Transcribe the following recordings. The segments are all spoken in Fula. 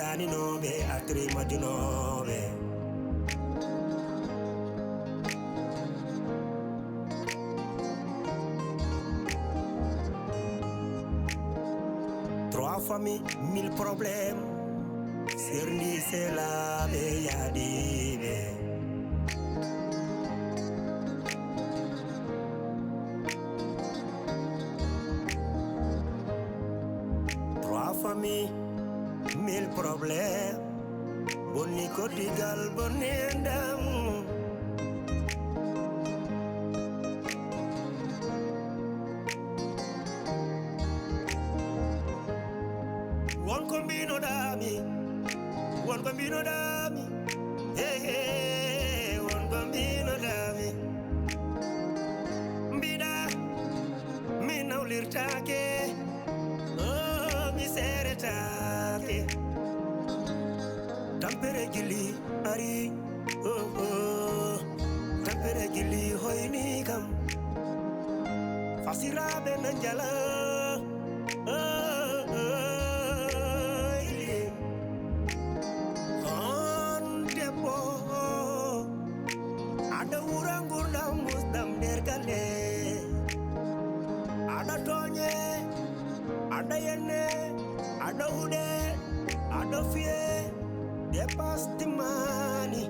daninoɓe atri majunoɓe. Trois familles, 1000 problèmes. Serni c'est la yadibe. Trois familles, 1000 problèmes. Boni kotigal boni endam. One combino dami, one combino dami, hey hey, one combino dami. Bida, mi naulirtake, oh mi seretake. Tampere gili ari, oh oh, tampere gili hoini kam. Fasira benanjala, oh oh. Ada urangurna musdam dergale, ada tonye, ada yenne, ada ude, ada fie, depas timani.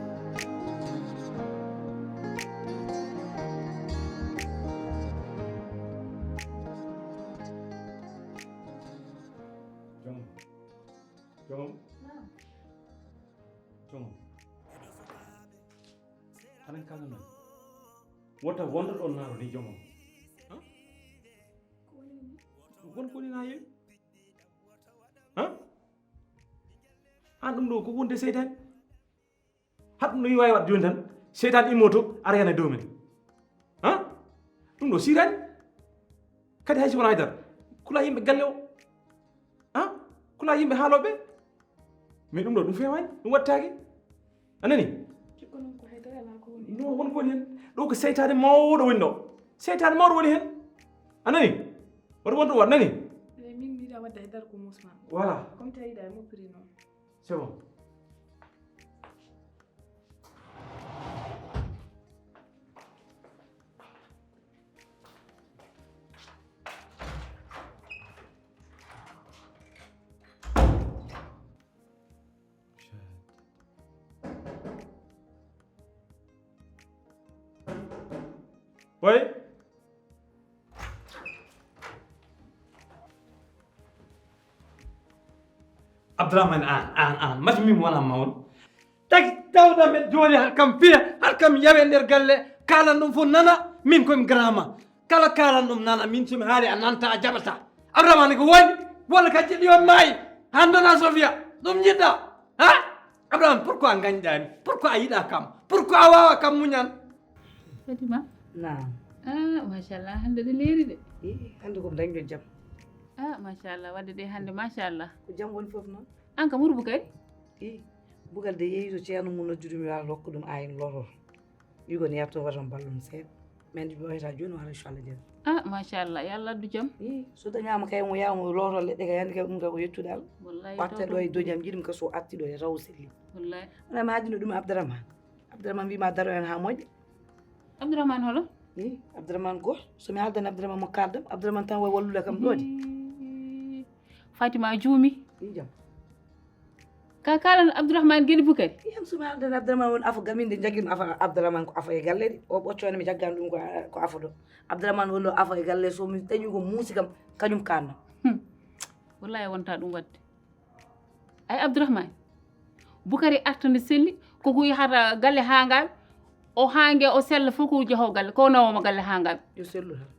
Jom. Anan kala non. What a wonder on now ni jomo. Huh? Ko ni na ye? Huh? An do ko wonde seytan. Hat no yiway wat jon tan. Seytan imoto arena domin. Huh? Dum do siran. Kadi haysi wona haydar. Kula yimbe gallew. Huh? Kula yimbe halobe. Mais dum do dum fewani dum wattaki. Anani? No won ko hen do ko seytade mawdo woni do seytade mawdo woni hen anani wado wonto wat nani min mi da wadda dar ko musma voilà comme tay da mo pri non c'est bon Oui. Abdurrahman an majmi wala mawn tak tawda men joni har kam fiya har kam yawe nder galle kala dum fo nana min ko mi grama kala dum nana min sumi haali ananta a jabata Abdurrahman ko woni wala ka jidi on mai handana Sofia dum jidda ha Abdurrahman pourquoi gagnani pourquoi ayida kam pourquoi wawa kam munyan Fatima Naam. Mashallah hande de leeri de Hande ko dañdo jam. Mashallah wadde de hande mashallah Ko jam woni fof non. an kam urbu kay Bugal de yeeso ceerno mun noddude mi wala rokko dum ayin loror. Yugo ni yapto watam ballum seed. Men bi wayta joni wala inshallah jam. Mashallah yalla du jam So dañama kay mo yaamo loror ledde kay hande kay dum ka ko yettudal. wallahi Watte do e do jam jidim ka so atti do e raw selli. wallahi Wala ma hadino dum Abdurrahman. Abdurrahman wi ma daro en ha moƴƴe. Abdurrahman holo Abdurrahman go so mi haldan Abdurrahman mo kaldam Abdurrahman tan way wallude kam dodi. Fatima juumi Jam. ka kalan Abdurrahman geni bukari Yam so mi haldan Abdurrahman won afa gaminde jagim afa Abdurrahman ko afa e galle de o boccone mi jaggan dum ko afa do Abdurrahman wonno afa e galle so mi dañu ko muusi kam kanyum kanno wallahi wonta dum wadde ay Abdurrahman bukari artande selli ko ko yahata galle hangal o hange o sella fof ko jeho galle ko nawoma galle hangal yo sellu tan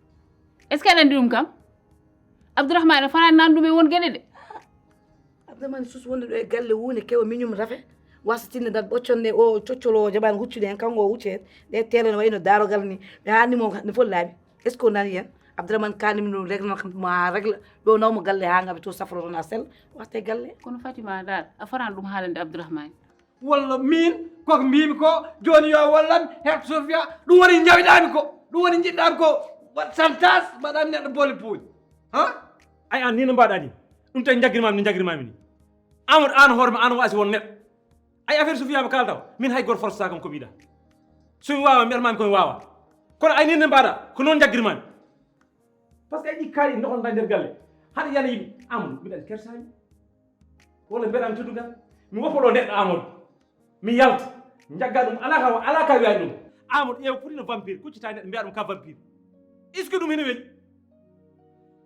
est ce que aɗa andi ɗum kam Abdurrahman fana nan ɗum e won gueɗe de Abdurrahman sus wonde do e galle wune kewo miñum rafe wasatinde dal bocconde o coccolo jabani huccude en kango o hucce de tele no wayno darogal ni be hanni mo ne fol laabi est ce que nani yen Abdurrahman kanim no règle ma règle do nawmo galle hangabe to safro ton a sel watte galle kono Fatima dal a faran ɗum haalande Abdurrahman walla min koko mbimi ko joni yo wallam het Sofia ɗum woni jawiɗami ko ɗum woni jiɗɗami ko wat santas mbaɗami neɗɗo boole puuji ha ay an ni no mbaɗa ni ɗum tan jagguirmami ni Amadou an horma an wasi won net ay affaire Sofia ma kaltaw min hay gor force kam ko biida so wawa mi almami ko wawa kono ay nene mbaɗa ko noon jaggirmami par ce que aƴi kaali dohonta nder galle haɗa yana yimɓe Amadou mbiɗa kersani walla mbeɗami teddugal mi woppoɗo neɗɗo Amadou mi yalta jagga ɗum ala ka wiyani ɗum Amadou ƴeew puɗino vampire kuccita neɗɗo mbiya ɗum ka vampire est ce que ɗum hene weeli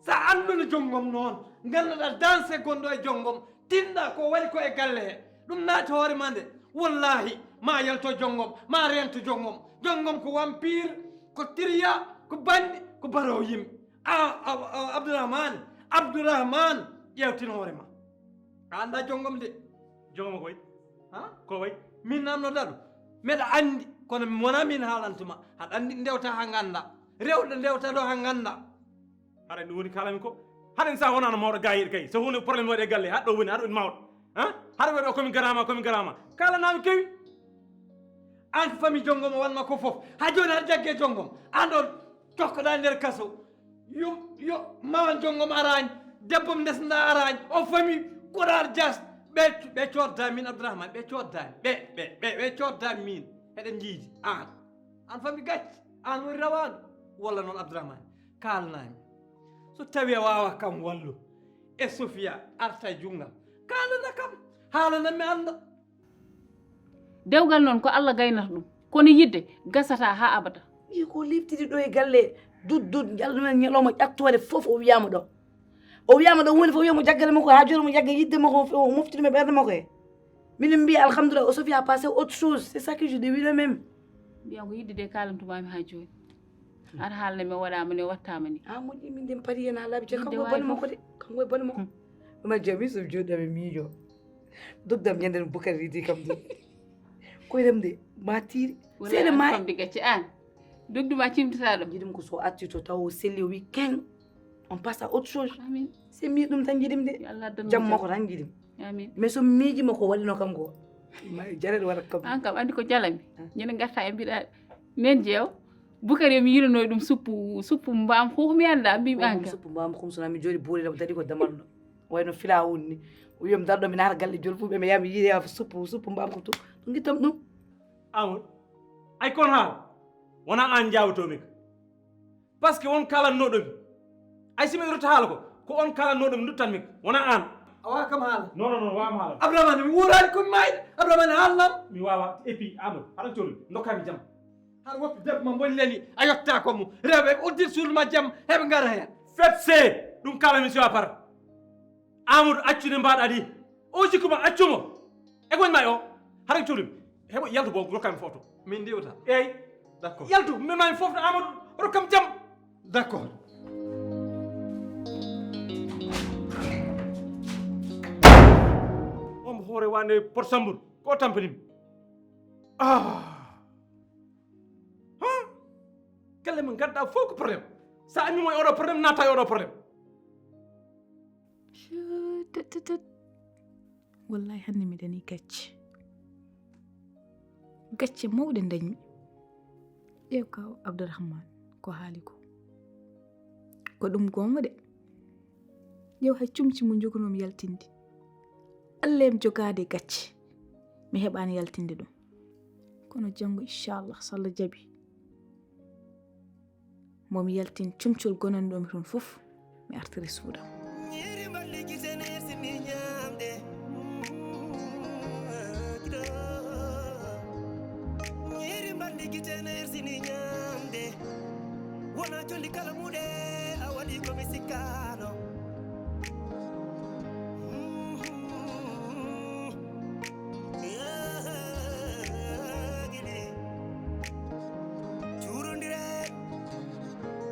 sa anduno jonngom noon ngannduɗa danse gonɗo e jonngom tinɗa ko waɗi ko e galle he ɗum naati hoore ma nde wallahi ma yalto jonngom ma rento jonngom ko wampire ko tiriya ko banɗi ko barowo yimɓe abdourahmane ƴewtin hoore ma a anda jonngom de jogoma ko way ha ko way min namnoɗa ɗum meɗa anndi kono wona min haalantuma haɗa anndi ndewta ha ngannda rewɗo ndewta ɗo ha ngannda haɗa ɗum woni kalami ko haɗen sa wonano mawɗo gayiɗo kay so hunde probléme waɗi e galle haɗɗo woni mawɗo haɗa waɗi o komin garama kalanami kewi an ko famille jonngom o wanma ko fof ha joni haɗa jagge jonngom an ɗon tokkoɗa nder kaso yo mawan jonngom arani debbo m ndesda arani o famille koɗar jas ɓe coddami min abdourahmane ɓe coddami ɓe coddami min eɗen jiidi an famille gacci an woni rawaɗo walla noon abdourahmane kalnami so tawi a wawa kam wallu e Sofia arta e jungal kalana kam haalanami anda dewgal noon ko Allah gaynata ɗum kono yidde gasata ha abada wi ko liftidi ɗo e galle dud jallumen ñalawma ƴattode fof o wiyama ɗo woni fof wiyamo jaggale makko ha joni mo jagga yidde makko o moftidimo ɓerde makko e minen mbiya alhamdulillah o Sofia a passé autre chose c'est ça que je dis le même mbiyan ko yidde de kalantumami ha joni aɗa haalne mi waɗama ni wattama ni moƴƴi min nden paari hen ha laaɓi je kanko e bone makko de kanko e bone makko ɗuma jami somi joɗɗami miijo dogdam ñanden Boukary ridi kam de koyrem de ma tiiri seeɗa ma famde gacci an dogduma cimtata ɗum jiɗim ko so acci to taw o selli o wi ken on passe à autre chose amin se mi ɗum tan jiɗim de jam makko tan jiɗim amin mais so miijima ko waɗino kam ko jareɗo waɗat kam an kam andi ko jalami ñande garta e mbiɗa men jeew Boukary mi yiranoy ɗum suppu mbam fof mi anda mbimi an kam suppu mbam kumsona mi jooɗi boori ɗam daɗi ko damalɗo wayno fila wonni o wiyam darɗo mi naata galle joni fof ɓe mi yaha mi yiiya suppu mbam ko to guittam ɗum Amadou ay kon haala wona an jawtomi ka par ce que won kalannoɗomi ay simi rutta haala ko on kalannoɗomi duttanmi ka wona an awa kam haala non wawama haala abdourahmane mi wurani komi mayɗo abdourahmane haalnam mi wawa et puis Amadou haɗa cohli dokkami jaam haɗa woppi debbo ma bolleni a yotta komo rewɓe ɓe uddir suuduma jaam heɓe gara hen fet se ɗum kalami siwa par Amadou accude mbaɗa ɗi o jikkuma accumo e goñ ma o haɗa cohli heɓo yaltu bo rokkami photo min ndiwta eyyi d' accord yaltu mimami fofto Amadou rokkam jaam d' accord omo hoore wande pot sambour ko tampanimi galle men gadda fof ko probléme sa ammimo e oɗo probléme natta e oɗo probléme wallahi hande mi dani gacce mawɗe dañmi ƴeew kaw abdourahmane ko haali ko ɗum gonga de ƴeew hay cumci mo jogonomi yaltinde allah em jogade gacce mi heɓani yaltinde ɗum kono janggo inchallah so Allah jaaɓi momi yaltin cumcol gonanɗomi toon fof mi artiri suudam Nyeri mballi gisene sini nyamde. Nyeri mballi gisene sini nyamde. Wona jolli kala mude awali ko misikano. Churundire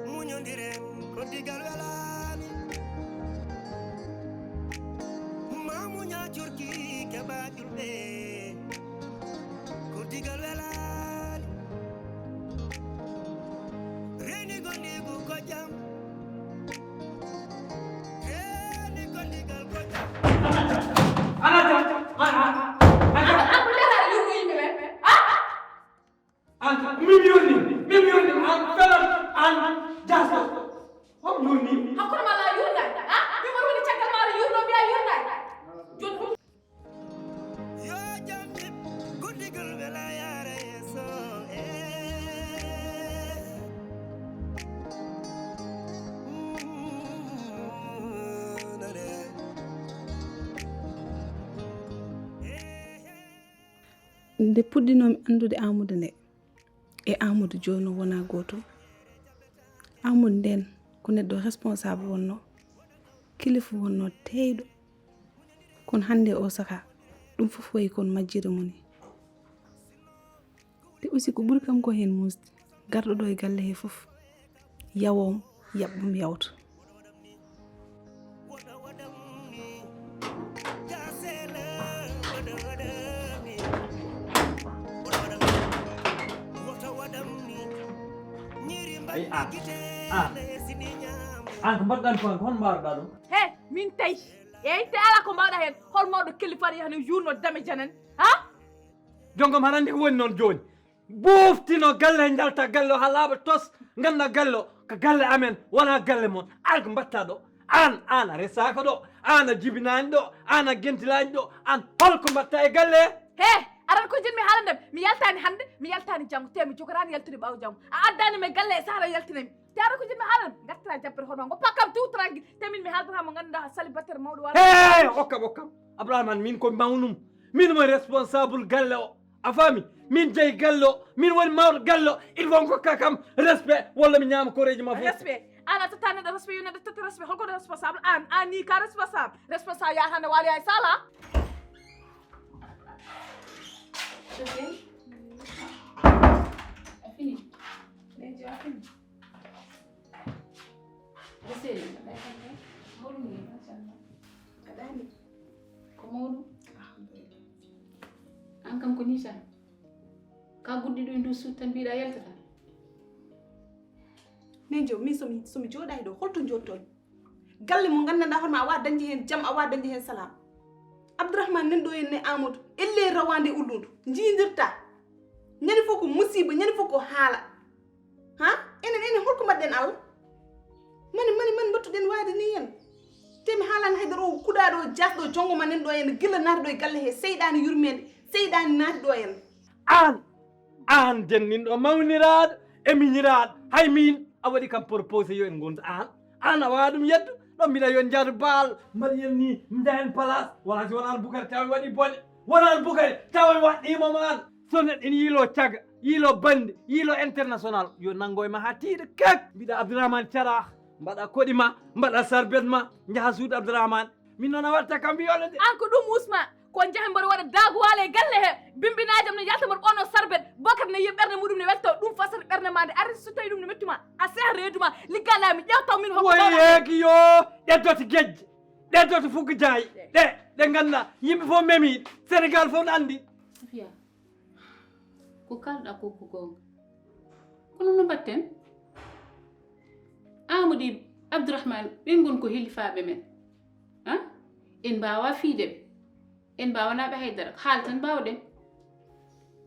munyondire kodigal welani. Mamunya churki kabajulbe kodigal welani. Reni gondi bu ko jam. Reni gondi gal ko jam. min yonni an felan an jaso hom yonni hakkude ma la yurnade mi woni woni caggal maɗa yurno mbiya yurnade joni nde puɗɗinomi andude Amadou nde e Amadou joni wona goto. Amadou nden ko neɗɗo responsable wonno, kilifa wonno teyɗo. Kono hande o saka ɗum fof wayi kono majjire mum. Te aussi ko ɓuri kam ko hen musde garɗo ɗo e galle he fof yawom yaɓɓum yawta. ay an ko mbaɗɗan ko hon mbaruɗa ɗum He min tawi eyyi te ala ko mbawɗa hen hol mawɗo kilifa yahno yurno dame janen ha. jongom han andi ko woni noon joni ɓuftino galle he jalta galle o ha laaɓa tos ganda galle o ko galle amen wona galle moon an ko mbatta ɗo an a resaka ɗo an a jibinani ɗo an a gentilani ɗo an holko mbatta e galle he aran ko jinmi haalandem mi yaltani hande mi yaltani janggo te mi jogorani yaltude ɓawo janggo a addani me galle e sahara yaltinami te aran ko jinmi haalandem gartira jabbere hono goppa kam tout tranquille te min mi haaldata mo ganduɗa célibataire mawɗo wala hey okkam Abdourahmane min ko mawnum min mo responsable galle o a faami min jeeyi galle o min woni mawɗo galle o il faut gokka kam respect walla mi ñaama koreji ma fof respect an a tata neɗɗo respect yo neɗɗo tata respect holko responsable an ni ka responsable yatande waali ay sala. Fini. Beseli. Adani. Komodu. An kam ko ni tan. Ka guddi ɗo ndu sut tan mbiɗa yaltata. Nejo min somi jooɗani ɗo holto jotton galle mo gandanɗa hoorema awa dañde hen jaam awa dañde hen salam. Abdourahmane nan ɗo henne Amadou elle rawande ulludu jiidirta ñande fof ko musiba ñande fof ko haala ha enen holko mbaɗɗen Allah mani mbattuɗen waade ni hen temi haalani haydara o kuɗaɗo jasɗo jongo ma nan ɗo henne gilla naata ɗo e galle he seyɗani yurmede seyɗani naati ɗo hen an denninɗo mawniraɗo e miñiraɗo hay min a waɗi kam proposé yo en gonta an a wawa ɗum yeddu ɗon mbiɗa yo jaadu baal mbaɗiyen ni mbiɗa hen place wona si wonano Boukary tawi waɗi bone wonano Boukary tawi waɗɗimo ma an so neɗɗo ene yiilo cagga yiilo bande yiilo international yo nanggo e ma ha tiiɗa kek mbiɗa Abdourahmane Thiarah mbaɗa koɗi ma mbaɗa sarbet ma jaaha suudu Abdourahmane min noon a waɗata kam wiyole de an ko ɗum usma ko jahi mboɗo waɗa daguwale e galle he bimbinajam ne yalta mboɗo ɓonno sarbet Bocar ne yiya ɓerde muɗum ne welto ɗum fasata ɓerde ma nde arti so tawi ɗum ne mettuma a seha reeduma liggallami ƴewtaw min woyeeki yo ɗeddoto guejje ɗeddoto fuggo jaayi ɗe ganduɗa yimɓe fof memi Sénégal fof ne andi Sofia ko kalɗa ko gonga kono no mbatten Amadou Abdourahmane ɓen gon ko hilifaɓe men en mbawa fiideɓe en mbawanaɓe haydara haala tan mbawɗen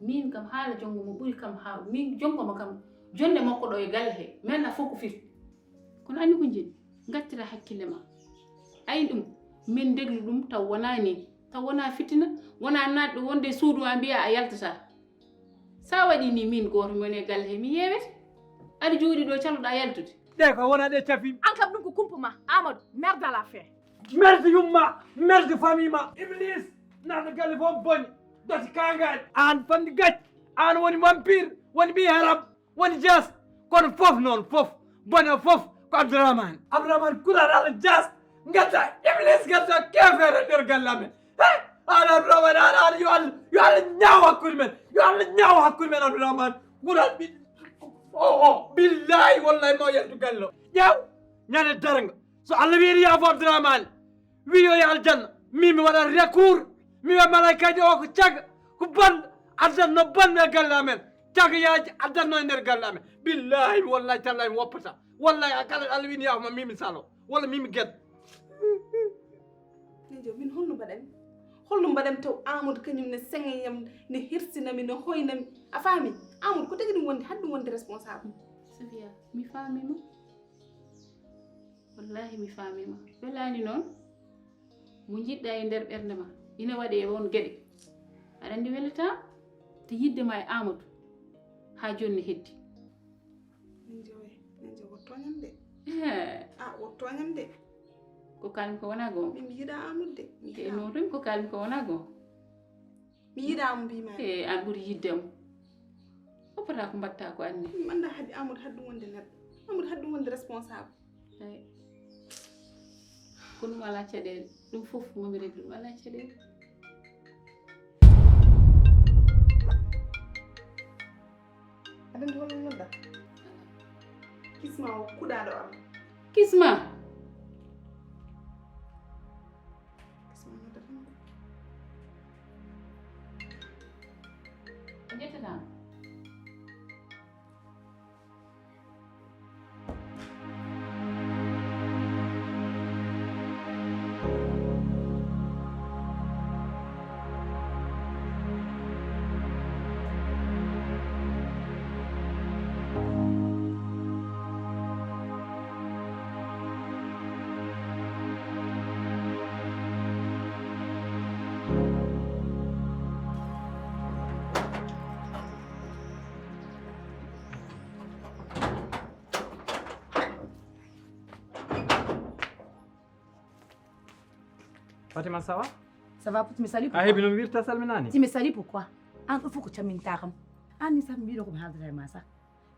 min kam haala jongo mo ɓuuri kam hawde min jongomo kam jonde makko ɗo e galle he maintenant fof ko firti kono andi ko jeni gattira hakkille ma ayi ɗum min deglu ɗum taw wona ni taw wona fitina wona natɗo wonde e suudu ma mbiya a yaltata sa waɗi ni min goto mi woni e galle he mi yewete aɗa jooɗi ɗo caloɗa yaltude ɗe ko wona ɗe cafimi an kam ɗum ko kumpa ma Amadou merde à la fin merde yumma merde famille ma Iblis naata galle fof boni doti kangaɗe an fandi gacce an woni vampire woni ɓi haram woni jas kono fof noon fof bone fof ko Abdourahmane kulaɗo Allah jas gadda Iblis gadda kefere e nder galle amen hey an Abdourahmane an yo Allah ñaawa hakkude men yo Allah ñaawa hakkude men Abdourahmane ɓural ɓi billahi wallahi ma yaltu galle o ƴeew ñande darga so Allah wiiri yaafo Abdourahmane wi yo aljanna min mi waɗa recours mi wiya malaikaji o ko cagga ko bonɗo addanno bonɓe e galle amen caggayaji addanno e nder galle amen billahi wallahi tallahi mi woppata wallahi kala Allah wini yaafoma mimi salo walla mimi gueɗɗo nejo min holno mbaɗami taw Amadou kañum ne sengeyam ne hirsinami ne hoynami a faami Amadou ko tagi ɗum wonde haɗum wonde responsable Sofia mi faamima wallahi mi faamima welani noon mo jiɗɗa e nder ɓernde ma ina waɗe e won gueɗe aɗa andi welata te yiddema e Amadou ha joni heddi nejo wottoñam de wottoñam de ko kalmi ko wona gonga min mi yiɗa Amadou de e noon tan ko kalmi ko wona gonga mi yiɗamo mbima e an ɓuuri yiddemo oppata ko mbatta ko anni mi anda haɗi amadou haɗɗum wonde neɗɗo amadou haɗɗum wonde responsable ay ko ɗum ala caɗele ɗum fof momi regi ɗum ala caɗele aɗa andi holno nodda kisma o kuɗaɗo am kisma kisma nodda tan a ƴettatama Fatima ça va Ça va pour tu me salues a pourquoi? heeɓi nomi wirta salminani Tu me salues pourquoi? An ɗo fof ko camminta kam. An ni sah mi mbiɗo komi haaldata e ma sah.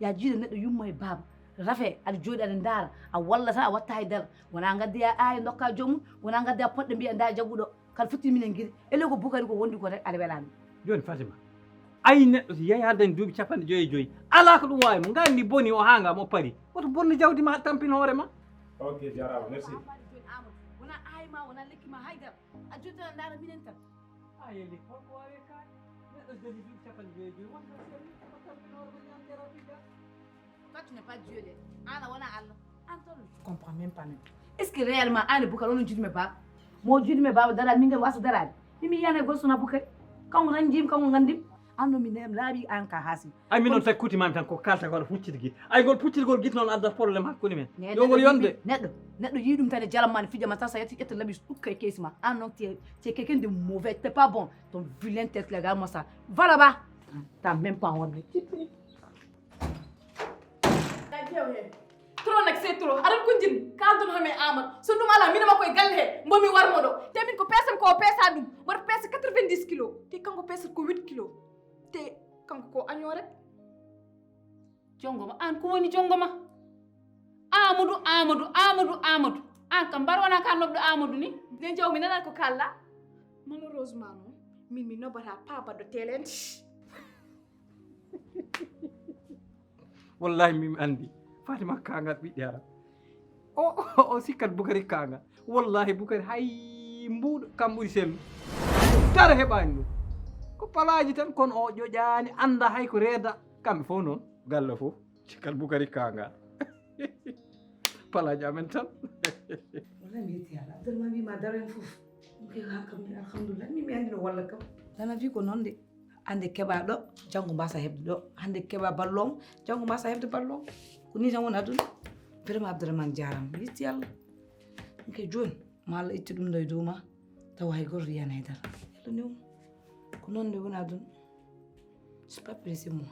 Ya jiiɗo neɗɗo yumma e baaba. Rafe aɗa jooɗi aɗa ndaara a wallata a watta haydara wona gaddoya aayi dokka joomum wona gaddoya poɗɗe mbiya nda jaɓuɗo kala fotti minen guiɗi ele ko bukari ko wondi ko rek aɗa welani joni Fatima ayi neɗɗo so yeehi haddani duuɓi 50 ala ko ɗum wawi mo gandi boni o ha ngam o paari woto bonno jawdi ma tampina hoorema. Ok jarama merci. wona aayi ma wona lekki ma haydara a jooɗi tan a ndaara minen tan ayeli holko wawi kaani neɗɗo joni duuɓi 50 wonta tampina hoorema ñamdera pija. Toi, tu n'es pas Dieu, là. Anna, wana Allah. Anton, je comprends même pas. Est-ce que réellement, Anna Bukar, on ne dit pas? Moi, je dis, mais Baba, Dara, Minga, Wasu, Dara. Mimi, Yana, Gosuna Bukar. Quand on randim, quand on randim, Anno, Minem, Labi, Anka, Hasi. ay min noon tawi kutima tan ko kalta ko aɗa huccita guite ay gol puccitigol guite noon addat probléme hakkude men yogol yonde neɗɗo yiɗi ɗum tane jalamani fijama tan sa yetti ƴetta labi ɗukka e keesi ma an noon tu es quelqu'un de mauvais t'es pas bon ton vilain tête là regarde moi ça va là-bas t'as même pas honte trop nak c'est trop aɗa ko jin kalduno hame amad so ɗum ala minama koye galle he mbomi warmo ɗo te min ko pesam ko peesa ɗum mboɗo peesa 90 kilos te kanko peesat ko 8 kilos te kanko ko añore jongoma an ko woni jongoma amadou an kam mbar wona ka nobɗo amadou ni nden jaw mi nanat ko kalla malheureusement noon min mi nobata pa baɗɗo telente wallahi mimi andi Fatima kangal ɓiɗɗi ara o sikkat Bukari kangal wallahi Bukari hay mbuɗo kam ɓuuri sellu dara heɓani ɗum ko palaji tan kono o ƴoƴani anda hay ko reeda kamɓe fof noon galle fof sikkat Bukari kangal palaji amen tan wala mi yetti Allah abdourahmane wima daro hen fof ɗum ha kam alhamdulillah mimi andi no walla kam dana wi ko noon de hande keɓa ɗo janggo mbasa hebde ɗo hande keɓa ballom janggo mbasa hebde ballom ko ni tan woni aduna vraiment abdourahmane jarama mi yetti Allah ke joni ma Allah itti ɗum ɗo e dow ma tawa hay goto yiyana haydara yalla newmo ko noon nde woni aduna c'est pas pressé moi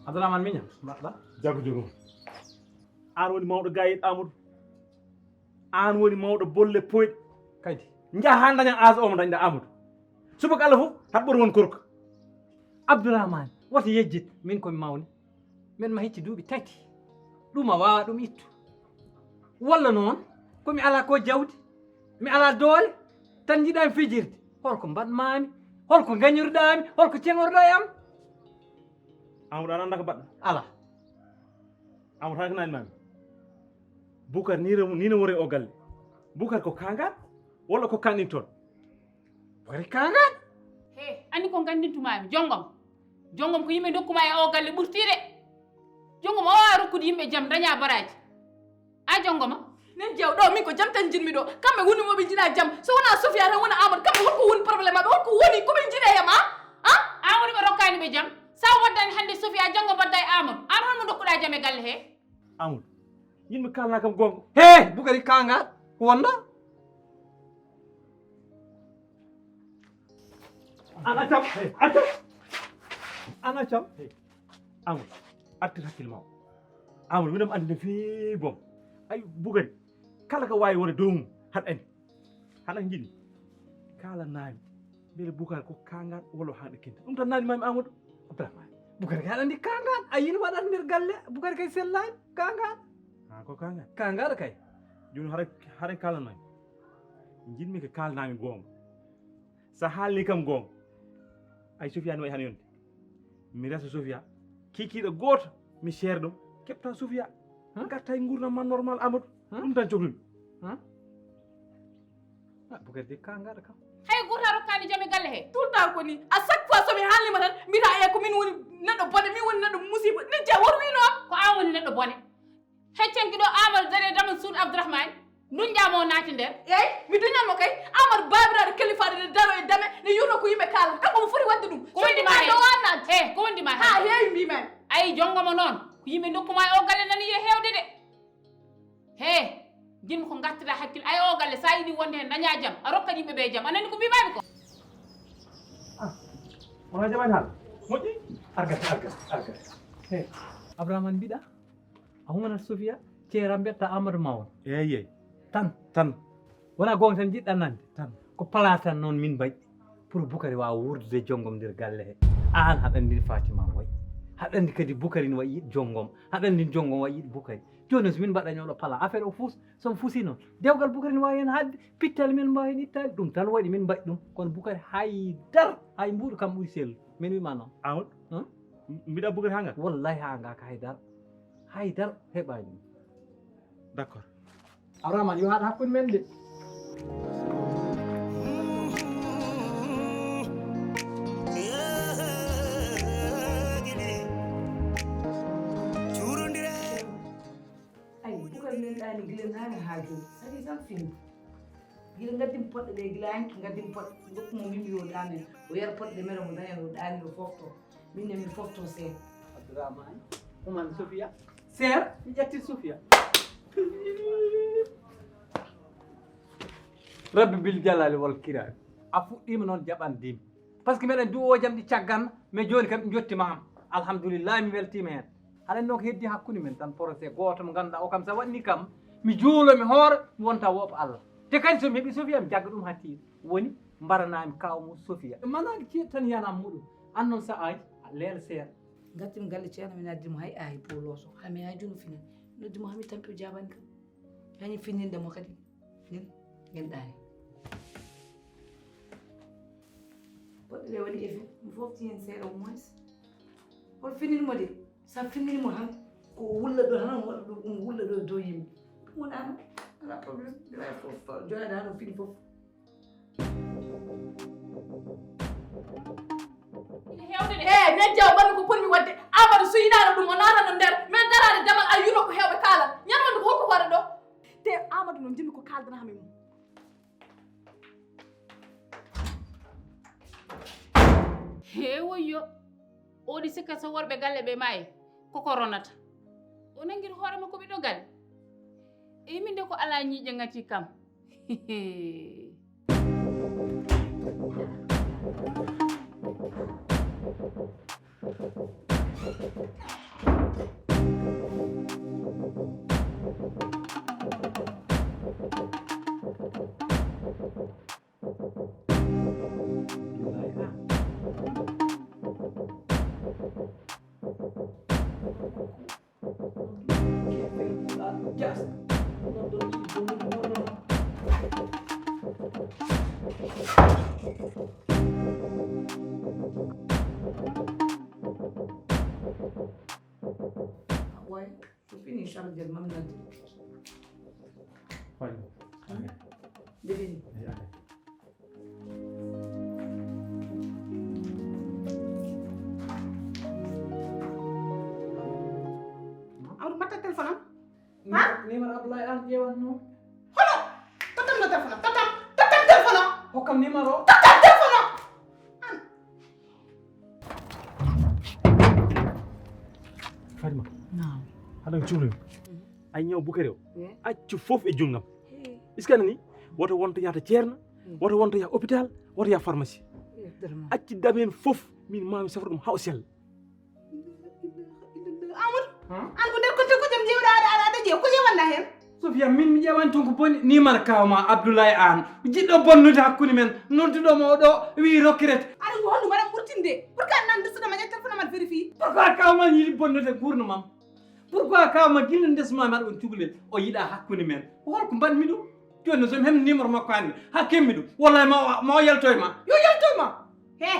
Abdourahmane miñam mbaɗɗa jaggo jogom an woni mawɗo gayiɗo Amadou an woni mawɗo bolle poyɗe kaydi jaa ha daña âge omo dañɗa Amadou subaka Allah fof haɗa ɓoɗo won korka Abdourahmane woto yejjit min komi mawni min ma hecci duuɓi tati ɗum a wawa ɗum ittu walla noon komi ala ko jawdi mi ala doole tan jiiɗami fijirde holko mbaɗmami holko gañorɗami holko ceŋorɗa e am Amadou aɗa anda ko mbaɗɗa ala Amadou hay ko nani mami Boucar ni no wori o galle Boucar ko kangal walla ko kanɗin toon wari kangal he andi ko gandintumami jongom ko yimɓe dokkuma e o galle ɓurtiɗe jongom o wawa rokkude yimɓe jaam daña baraji a jongoma nen jew ɗo min ko jam tan jinmi ɗo kamɓe woni moɓe jiiɗa jaam so wona Sofia tan wona Amadou kamɓe holko woni probléme maɓe holko woni komin jiiɗe yam an woni ɓe rokkani ɓe jaam sa waddani hande Sofia janggo badda e Amadou an holmo dokkuɗa jaam e galle he Amadou yimɓe kalna kam gonga he Bukari kangal ko wonɗa an accam an accam Amadou artir hakkille ma o Amadou minam andi fi bom ay bugari kala ka wawi wona doomum haɗ ani haɗa jiɗi kala naami beele bukar ko kangal walla haɗa kinta ɗum tan naani mami Amadou Abdourahmane bukar kay aɗa andi kangal a yino waɗat nder galle bukar kay sellani kangal ha ko kangal kangal kay joni haɗa kalanmami jinmi ko kalnami gonga sa haalni kam gonga ay Sofia ni wayi han yonde mi resa Sofia kikiɗo goto mi seere ɗum keɓta Sofia garta e gurdam ma normal Amadou ɗum tan cohlumi bukar de kangal kam hay gurta rokkani joom e galle he tout le temps ko ni à chaque fois somi haalnima tan mbita e ko min woni neɗɗo bone min woni neɗɗo musiba ni je wor wino ko an woni neɗɗo bone heccenki ɗo Amadou dare damal suudu Abdourahmane dunjamo o naati nder eyyi mi duñanmo kay Amadou babiraɗo kalifaɗo ne daro e dame ne yurno ko yimɓe kaalata kanko mo foti wadde ɗum ko wondima hen o annade ko wondima hen ha heewi mbimami ayi jongomo noon ko yimɓe dokkuma e o galle nani yiye hewde de he jinmi ko gartira hakkille ay o galle sa yiɗi wonde hen daña jaam a rokka yimɓe ɓe jaam anani ko mbimami ko wona jaɓani haala moƴƴi argata he Abdourahmane mbiɗa a humanat Sofia ceera mbetta Amadou Mawo eyyi tan wona gonga tan jiɗɗa nande tan ko place tan noon min mbaɗi pour Boukary wawa wurdude jonggom nder galle he an haɗa andi Fatima wayi haɗa andi kadi Boukary ne wayi yiɗ jonggom haɗa andi jonggom wayi yiɗ Boukary joni so min mbaɗañoɗo pala affaire o fuus somo fuusi noon dewgal Boukary ne wawi hen haadde pittali min mbawi hen ittade ɗum tan waɗi min mbaɗi ɗum kono Boukary haydar hay mbuɗo kam ɓuuri sellu min wima noon Amadou mbiɗa Boukary ha ngat wallahi ha ngaka haydar heɓani ɗum d' accord Abdourahmane yo haɗa hakkude men de ɗani gila nani ha joni sadi tan fini gila gaddim poɗɗe ɗe gila hanki gaddim poɗɗe dokkumo min yo ɗamen o yara poɗɗe ɗe mere mo daña o ɗani o fofto minne min fofto seeɗa Abdourahmane human Sofia seer mi ƴetti Sofia rabbi bil jalali wal kirami a fuɗɗima noon jaɓandimi par ce que mbeɗen duwo jam ɗi cagganno mais joni kam ɗi jottima am alhamdulillah mi weltima hen haɗen noon ko heddi hakkude men tan projet goto mo ganduɗa o kam sa waɗni kam mi juulomi hoore mi wonta woopa Allah te kadi somi heeɓi Sofia mi jagga ɗum ha tiiɗo woni mbaranami kawmo Sofia manaki ceeɗ tan yanam muɗum an noon sa aji leela seeɗa gattim galle ceerno min addimo hay ayi pour looso hami ha joni finin noddimo hami tampi o jabani kam hani finninde mo kadi nin genɗani poɗɗe ɗe waɗi effet mi fofti hen seeɗa au moins hol fininmo de sa finnimo han ko wulla ɗo tan waɗa ɗo ɗum wulla ɗo dow yimɓe ɗum wonano ala probléme ɗiwa fof joɗade han o fini fof hewde de e nen jaw ɓanmi ko ponmi wadde Amadou so yiɗano ɗum o natano nder min darade damal a yuno ko hewɓe kaalat ñanwonde ko holko waɗa ɗo te Amadou noon jimmi ko kaldanami mum he woyyo oɗi sikka so worɓe galle ɓe maayi koko ronata o nangguiri hoorema ko ɓiɗɗo galle e min de ko ala ñiiƴe ngati kam way ko fini inchallah jel mam nande defini Amadou mbatta téléphone am numéro Abdoulaye an ƴewanno hono totamno téléphone am totam téléphone am hokkam numéro téléphone am Fatima non haɗa cuhlumi ay ñaw Boukary o Yeah. accu fof e junggam est ce que anani woto wonto yahata ceerno woto wonto yaha hôpital woto yaha pharmacie acci damen fof min mami safra ɗum ha o sella Amadou an ko nder konte ko jam jewɗa aɗa ƴeew ko ƴewanɗa hen Sofia min mi ƴewan ton ko boni nimar kawma Abdoulaye An jiɗɗo bonnude hakkude men nodduɗomo oɗo wi rokkirete aɗa ko honɗum waɗa ɓurtinde pourquoi nan dusudama ƴetta téléphone amat vérifie pourquoi kawma yiɗi bonnude gurno mam pourquoi kawma gilla ndesmami aɗa on cukalel o yiɗa hakkude men holko mbanmi ɗum joni somi heɓni numéro makko hannde ha kemmi ɗum wallahi ma o yaltoyma yo yaltoyma he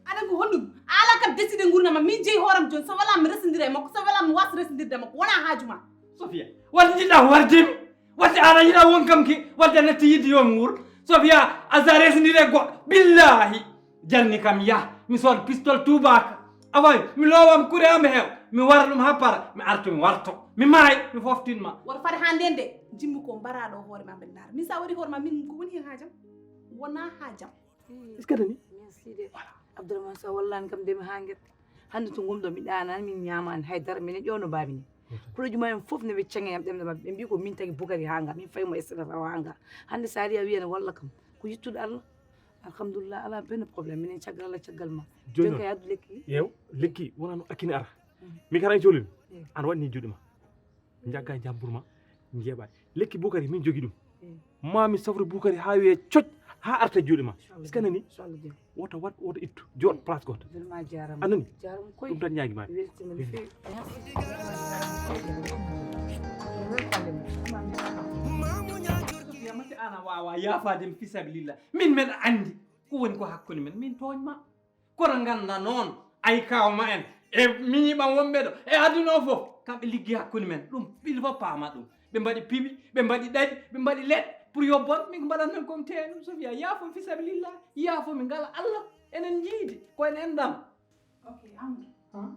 aɗa ko honɗum ala kam décidé gurdama min jeeyi hooram joni so wala mi resodira e makko so wala mi wasa resodirde makko wona haajuma Sofia wadde jiɗɗa wardemi wadde aɗa yiɗa won kam ki wadde a netti yidde yomi wuur Sofia asa resodire goɗɗo billahi janni kam yah mi sooda pistol tubaka awayi mi lowam kuure am heew mi wara ɗum ha para mi artu mi warto mi maayi mi foftinma woto fade ha nden de jimmi ko mbaraɗo hoore ma mbeɗa ndaara min sa waɗi hoore ma min ko woni hen haajam wona haajam est ce que nani merci de Abdourahmane Sow wallani kam nde mi ha guet hande to gomɗo mi ɗanani min ñamani haydara minen ƴewno babi ni kuloji mumen fof ne ɓe cengge yam ɗemɗe mabɓe ɓe mbi ko min tagui Boukary ha nga min faymo essata taw ha nga hande sa ari a wiyane walla kam ko yittude Allah alhamdulillah ala benn probléme minen caggal Allah caggal ma joni kay addu lekki yew lekki wona no akkine ara mi kara jolimi an waɗni juuɗe ma jagga jambourma jeeɓa lekki Boukary min jogui ɗum mami safru Boukary ha wiye coc ha arta juuɗe ma est ce que nani woto wat woto ittu jooɗ place goto vraiment jarama anani jarama koy ɗum tan ñaagui mami weltima no fewi mate ana wawa yafademi fisabilillah min meɗa andi ko woni ko hakkude men min toñma kono ganda noon ay kawma en e miñiɓam wonɓe ɗo e aduna o foof kamɓe liggi hakkude men ɗum ɓiɗo fof paama ɗum ɓe mbaɗi piiɓi ɓe mbaɗi ɗaɗi ɓe mbaɗi leɗɗe pour yo bon min ko mbaɗat men komi teya ɗum Sofia yaafo fisabilillah yaafo mi ngala Allah enen jiidi ko en endam ok amadou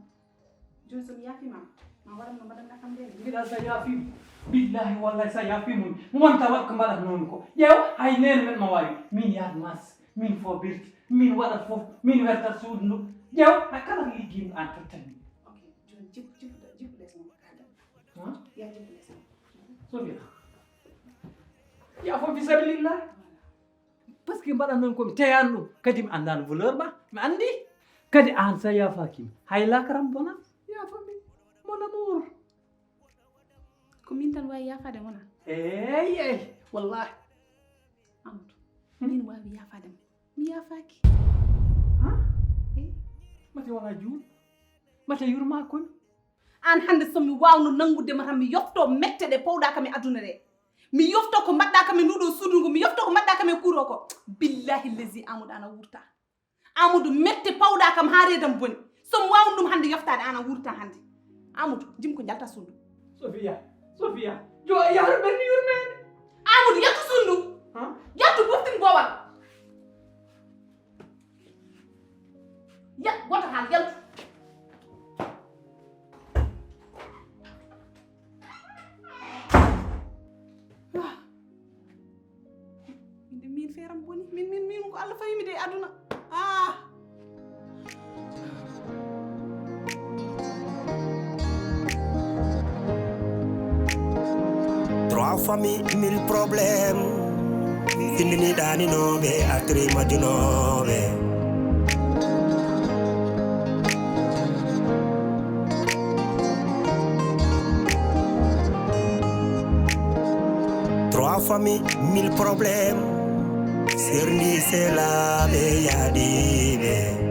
joni somi yaafimama ma waɗatno mbaɗanɗa kam ndene mbiɗa sa yaafima billahi wallahi sa yaafima wonta wat ko mbaɗata noon ko ƴeew hay nene men ma wawi min yaad mas min fo birti min waɗat foof min wertat suudu ndu ƴeew hay kala ko liggima an tottanmi ok joni jippu lesmo kaɗam ya jippu lesmo Sofia yaafo fisabilillah par ce que mbaɗat noon komi teyani ɗum kadi mi andano valeur ma mi andi kadi an sa yaafakima hay lakaram bonat yaafami mon amour ko min tan wawi yaafade wona eyyi wallahi amadou min wawi yaafadema mi yaafaki mate wona juul mate yurma komi an hande somi wawno nangudema tan mi yofto mette ɗe powɗa kam e aduna ɗe mi yofto ko mbaɗɗa kam e nduɗo suudu ngu mi yofto ko mbaɗɗa kam e kuuro ko billahi lesi amadou ana wurta amadou mette pawɗa kam ha redam boni somi wawno ɗum hande yoftade ana wurta hande amadou jim ko jalta suudu Sofia jo yaro ɓerni yurmede amadou yettu sundu yettu boftin bowal goto haal yaltu min feeram boni min ko Allah fawimi de aduna Trois familles, 1000 problèmes. Findini dani nobe, atri majunobe. Trois familles, 1000 problèmes. Serni c'est la yadibe.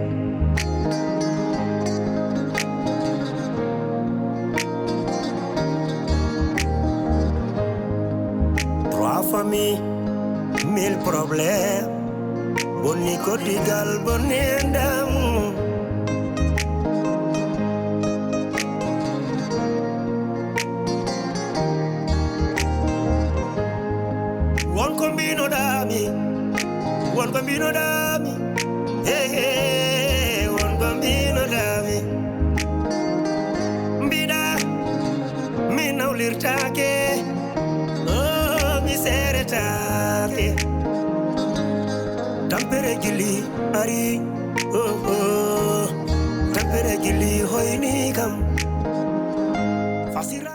Famille, 1000 problèmes. Boni kotigal, boni endam. Won kombino dami, won kombino dami. Hey hey, won kombino dami. Mbida, minawlirtake. Tampere gili ari tampere gili hoyni kam fasira